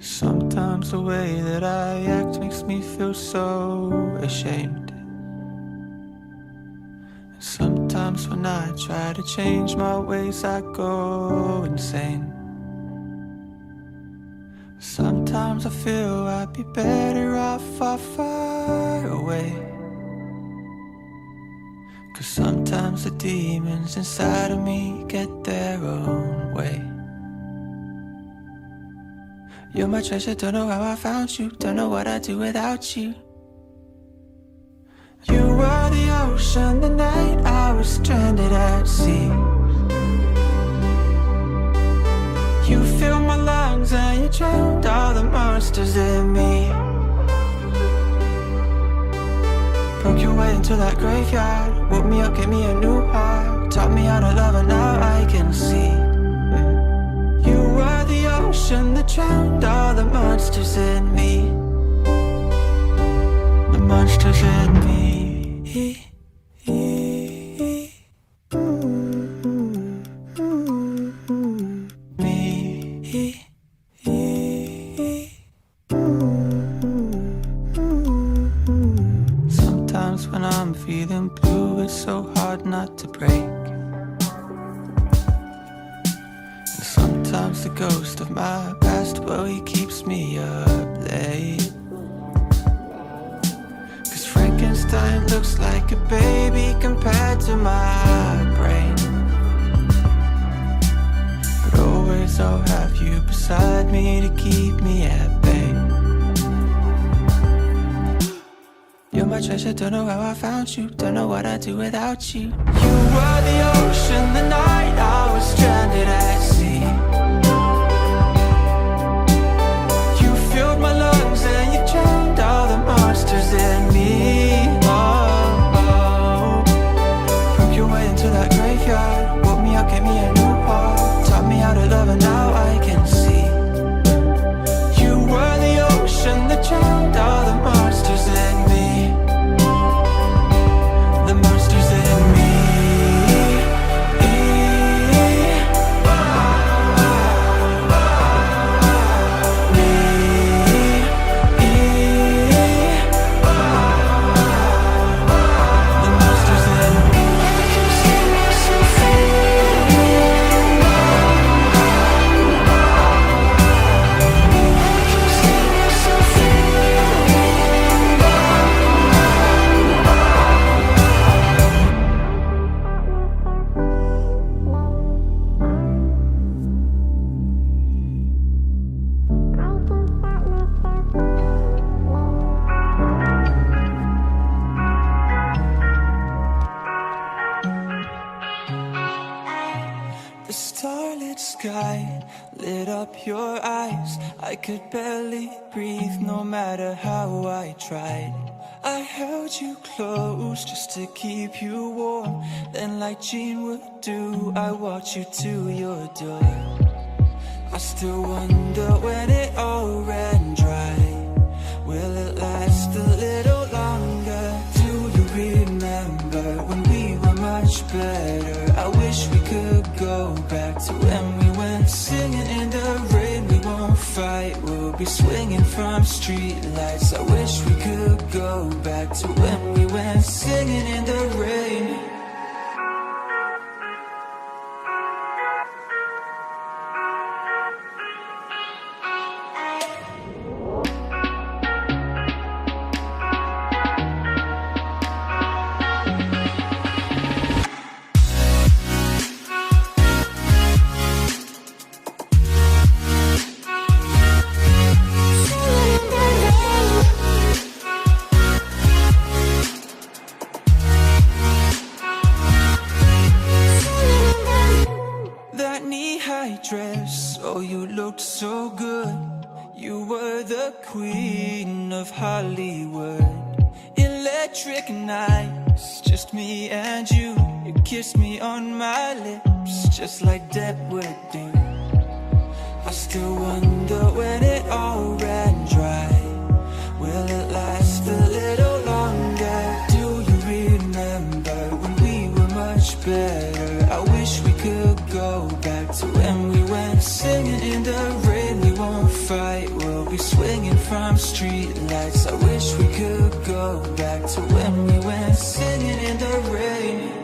Sometimes the way that I act makes me feel so ashamed. And sometimes when I try to change my ways, I go insane. Sometimes I feel I'd be better off far away. 'Cause sometimes the demons inside of me get their own way. You're my treasure, don't know how I found you, don't know what I'd do without you. You were the ocean the night I was stranded at sea. You filled my lungs and you drowned all the monsters in me. Broke your way into that graveyard, woke me up, gave me a new heart, taught me how to love and now I can see. You were the ocean that drowned all the monsters in me. The monsters in me. Sometimes when I'm feeling blue, it's so hard not to break. Sometimes the ghost of my past, well, he keeps me up late. 'Cause Frankenstein looks like a baby compared to my brain. But always I'll have you beside me to keep me at bay. You're my treasure, don't know how I found you, don't know what I'd do without you. You were the ocean the night I was stranded at sea. My lungs and you drowned all the monsters in me. Oh, oh. Broke your way into that graveyard, woke me up, gave me a new heart, taught me how to love and now I can see. You were the ocean that drowned all the monsters in me. The monsters in me. Lit up your eyes, I could barely breathe no matter how I tried. I held you close just to keep you warm, then like Jean would do, I walked you to your door. I still wonder when it all ran dry, will it last a little longer? Do you remember when we were much better? I wish we could go back to when we went singing in the rain. We won't fight, we'll be swinging from street lights. I wish we could go back to when we went singing in the rain. Dress, oh, you looked so good. You were the queen of Hollywood. Electric nights, just me and you. You kissed me on my lips, just like Deb would do. I still wonder when it all ran dry, will it last a little longer? Do you remember when we were much better? I wish we could go back to when we went singing in the rain. We won't fight, we'll be swinging from street lights. I wish we could go back to when we went singing in the rain.